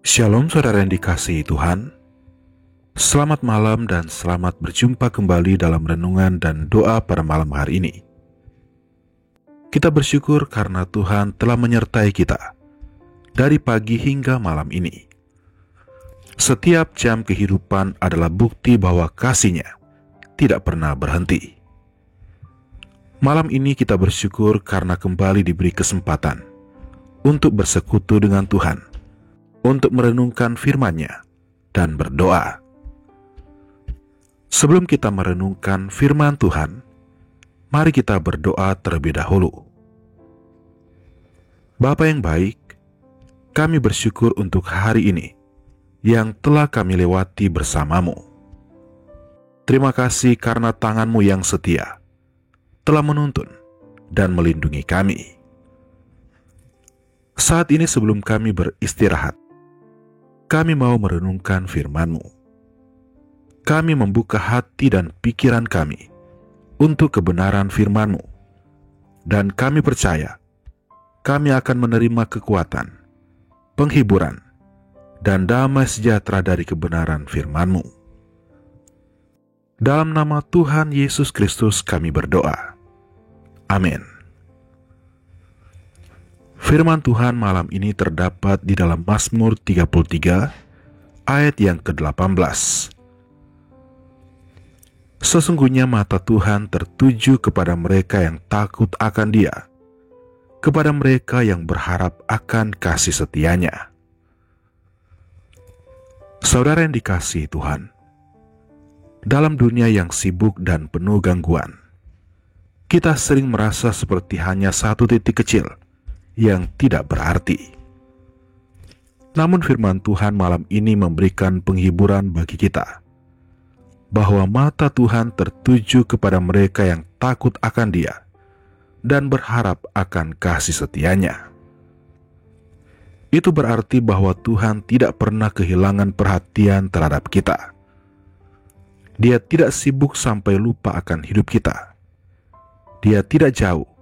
Shalom saudara yang dikasihi Tuhan. Selamat malam dan selamat berjumpa kembali dalam renungan dan doa pada malam hari ini. Kita bersyukur karena Tuhan telah menyertai kita dari pagi hingga malam ini. Setiap jam kehidupan adalah bukti bahwa kasih-Nya tidak pernah berhenti. Malam ini kita bersyukur karena kembali diberi kesempatan untuk bersekutu dengan Tuhan, untuk merenungkan firman-Nya dan berdoa. Sebelum kita merenungkan firman Tuhan, mari kita berdoa terlebih dahulu. Bapa yang baik, kami bersyukur untuk hari ini yang telah kami lewati bersama-Mu. Terima kasih karena tangan-Mu yang setia telah menuntun dan melindungi kami. Saat ini sebelum kami beristirahat, kami mau merenungkan firman-Mu. Kami membuka hati dan pikiran kami untuk kebenaran firman-Mu. Dan kami percaya, kami akan menerima kekuatan, penghiburan, dan damai sejahtera dari kebenaran firman-Mu. Dalam nama Tuhan Yesus Kristus kami berdoa. Amin. Firman Tuhan malam ini terdapat di dalam Mazmur 33 ayat yang ke-18. Sesungguhnya mata Tuhan tertuju kepada mereka yang takut akan Dia, kepada mereka yang berharap akan kasih setia-Nya. Saudara yang dikasihi Tuhan, dalam dunia yang sibuk dan penuh gangguan, kita sering merasa seperti hanya satu titik kecil yang tidak berarti. Namun firman Tuhan malam ini memberikan penghiburan bagi kita, bahwa mata Tuhan tertuju kepada mereka yang takut akan Dia dan berharap akan kasih setia-Nya. Itu berarti bahwa Tuhan tidak pernah kehilangan perhatian terhadap kita. Dia tidak sibuk sampai lupa akan hidup kita. Dia tidak jauh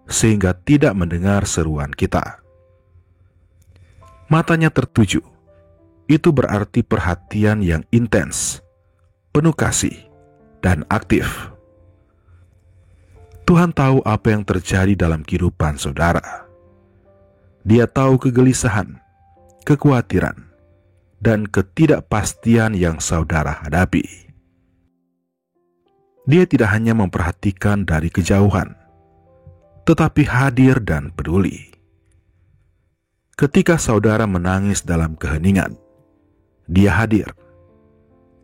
sehingga tidak mendengar seruan kita. Matanya tertuju, itu berarti perhatian yang intens, penuh kasih, dan aktif. Tuhan tahu apa yang terjadi dalam kehidupan saudara. Dia tahu kegelisahan, kekhawatiran, dan ketidakpastian yang saudara hadapi. Dia tidak hanya memperhatikan dari kejauhan, tetapi hadir dan peduli. Ketika saudara menangis dalam keheningan, Dia hadir.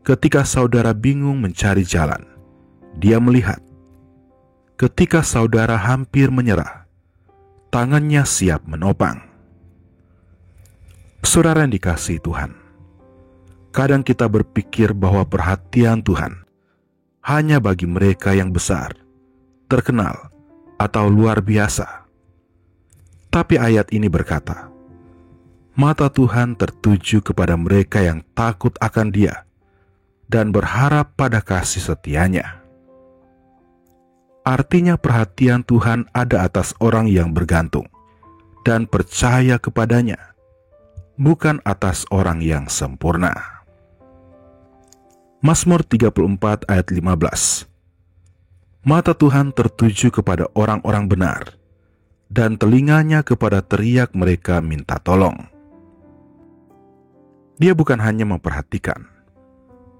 Ketika saudara bingung mencari jalan, Dia melihat. Ketika saudara hampir menyerah, tangan-Nya siap menopang. Saudara yang dikasihi Tuhan, kadang kita berpikir bahwa perhatian Tuhan hanya bagi mereka yang besar, terkenal, atau luar biasa. Tapi ayat ini berkata, mata Tuhan tertuju kepada mereka yang takut akan Dia dan berharap pada kasih setia-Nya. Artinya perhatian Tuhan ada atas orang yang bergantung dan percaya kepadanya, bukan atas orang yang sempurna. Mazmur 34 ayat 15. Mata Tuhan tertuju kepada orang-orang benar, dan telinganya kepada teriak mereka minta tolong. Dia bukan hanya memperhatikan,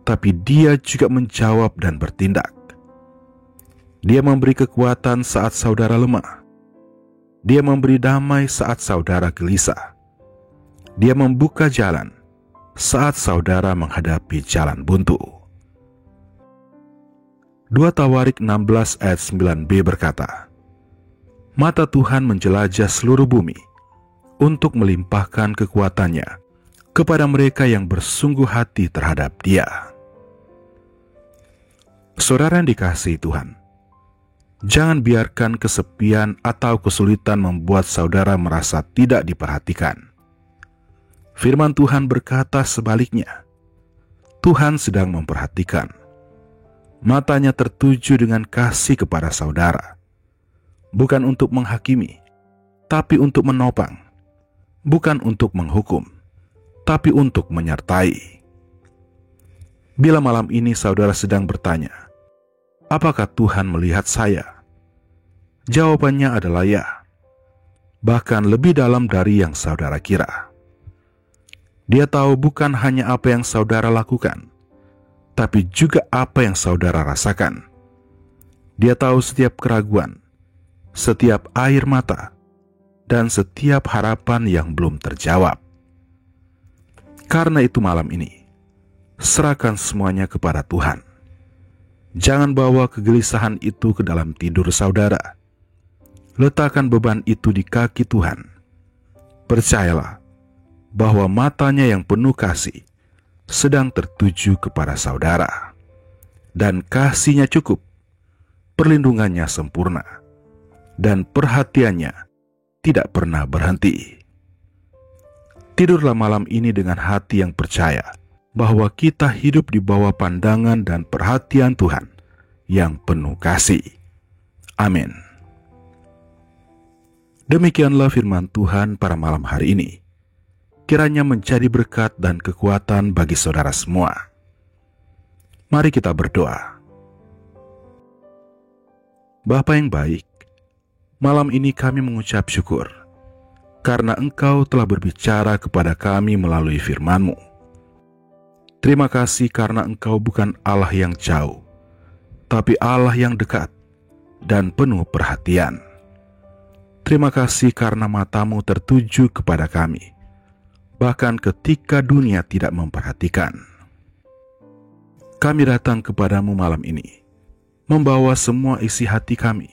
tapi Dia juga menjawab dan bertindak. Dia memberi kekuatan saat saudara lemah. Dia memberi damai saat saudara gelisah. Dia membuka jalan saat saudara menghadapi jalan buntu. 2 Tawarik 16 ayat 9b berkata, mata Tuhan menjelajah seluruh bumi untuk melimpahkan kekuatan-Nya kepada mereka yang bersungguh hati terhadap Dia. Saudara yang dikasihi Tuhan, jangan biarkan kesepian atau kesulitan membuat saudara merasa tidak diperhatikan. Firman Tuhan berkata sebaliknya, Tuhan sedang memperhatikan. Matanya tertuju dengan kasih kepada saudara, bukan untuk menghakimi, tapi untuk menopang, bukan untuk menghukum, tetapi untuk menyertai. Bila malam ini saudara sedang bertanya, apakah Tuhan melihat saya? Jawabannya adalah ya, bahkan lebih dalam dari yang saudara kira. Dia tahu bukan hanya apa yang saudara lakukan, tapi juga apa yang saudara rasakan. Dia tahu setiap keraguan, setiap air mata, dan setiap harapan yang belum terjawab. Karena itu malam ini, serahkan semuanya kepada Tuhan. Jangan bawa kegelisahan itu ke dalam tidur saudara. Letakkan beban itu di kaki Tuhan. Percayalah bahwa matanya yang penuh kasih sedang tertuju kepada saudara. Dan kasihnya cukup, perlindungannya sempurna, dan perhatiannya tidak pernah berhenti. Tidurlah malam ini dengan hati yang percaya bahwa kita hidup di bawah pandangan dan perhatian Tuhan yang penuh kasih. Amin. Demikianlah firman Tuhan pada malam hari ini. Kiranya menjadi berkat dan kekuatan bagi saudara semua. Mari kita berdoa. Bapa yang baik, malam ini kami mengucap syukur karena Engkau telah berbicara kepada kami melalui firman-Mu. Terima kasih karena Engkau bukan Allah yang jauh, tapi Allah yang dekat dan penuh perhatian. Terima kasih karena mata-Mu tertuju kepada kami, bahkan ketika dunia tidak memperhatikan. Kami datang kepadamu malam ini, membawa semua isi hati kami.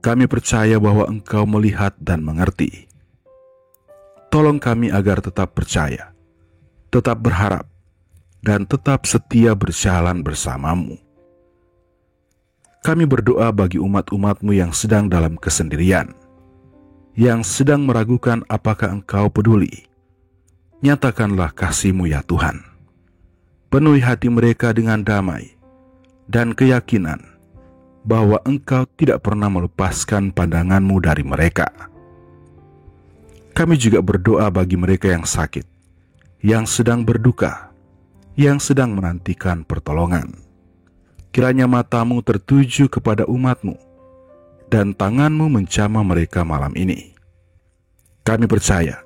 Kami percaya bahwa Engkau melihat dan mengerti. Tolong kami agar tetap percaya, tetap berharap, dan tetap setia berjalan bersama-Mu. Kami berdoa bagi umat-umat-Mu yang sedang dalam kesendirian, yang sedang meragukan apakah Engkau peduli. Nyatakanlah kasih-Mu ya Tuhan. Penuhi hati mereka dengan damai dan keyakinan bahwa Engkau tidak pernah melepaskan pandangan-Mu dari mereka. Kami juga berdoa bagi mereka yang sakit, yang sedang berduka, yang sedang menantikan pertolongan. Kiranya mata-Mu tertuju kepada umat-Mu, dan tangan-Mu menjamah mereka malam ini. Kami percaya,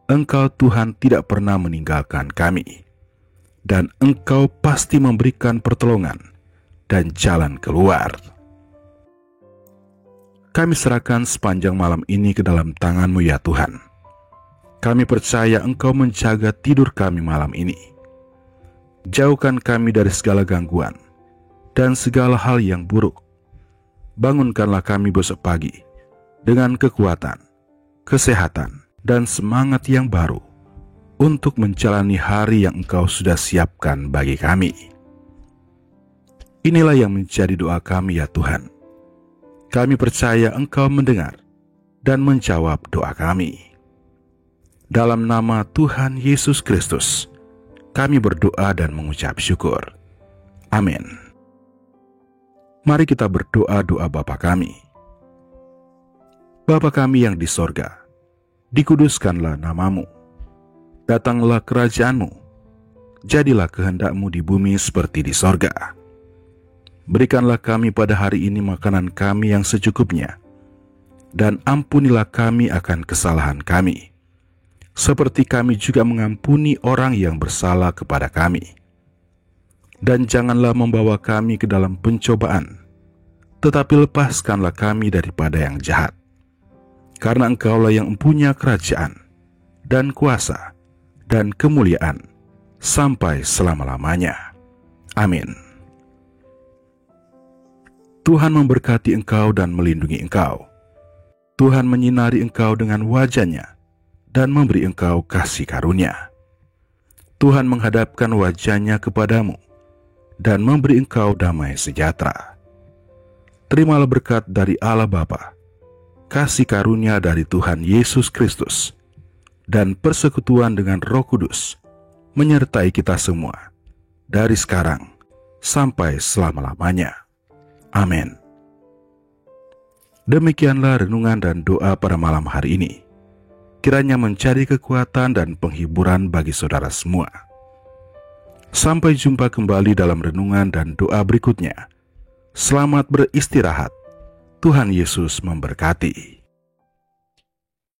Engkau Tuhan tidak pernah meninggalkan kami, dan Engkau pasti memberikan pertolongan dan jalan keluar. Kami serahkan sepanjang malam ini ke dalam tangan-Mu ya Tuhan. Kami percaya Engkau menjaga tidur kami malam ini. Jauhkan kami dari segala gangguan dan segala hal yang buruk. Bangunkanlah kami besok pagi dengan kekuatan, kesehatan, dan semangat yang baru untuk menjalani hari yang Engkau sudah siapkan bagi kami. Inilah yang menjadi doa kami ya Tuhan. Kami percaya Engkau mendengar dan menjawab doa kami. Dalam nama Tuhan Yesus Kristus, kami berdoa dan mengucap syukur. Amin. Mari kita berdoa doa Bapa kami. Bapa kami yang di sorga, dikuduskanlah nama-Mu. Datanglah kerajaan-Mu. Jadilah kehendak-Mu di bumi seperti di sorga. Berikanlah kami pada hari ini makanan kami yang secukupnya, dan ampunilah kami akan kesalahan kami, seperti kami juga mengampuni orang yang bersalah kepada kami. Dan janganlah membawa kami ke dalam pencobaan, tetapi lepaskanlah kami daripada yang jahat. Karena Engkaulah yang mempunyai kerajaan, dan kuasa, dan kemuliaan, sampai selama-lamanya. Amin. Tuhan memberkati engkau dan melindungi engkau. Tuhan menyinari engkau dengan wajah-Nya dan memberi engkau kasih karunia. Tuhan menghadapkan wajah-Nya kepadamu dan memberi engkau damai sejahtera. Terimalah berkat dari Allah Bapa, kasih karunia dari Tuhan Yesus Kristus, dan persekutuan dengan Roh Kudus menyertai kita semua dari sekarang sampai selama-lamanya. Amin. Demikianlah renungan dan doa pada malam hari ini. kiranya menjadi kekuatan dan penghiburan bagi saudara semua. Sampai jumpa kembali dalam renungan dan doa berikutnya. Selamat beristirahat. Tuhan Yesus memberkati.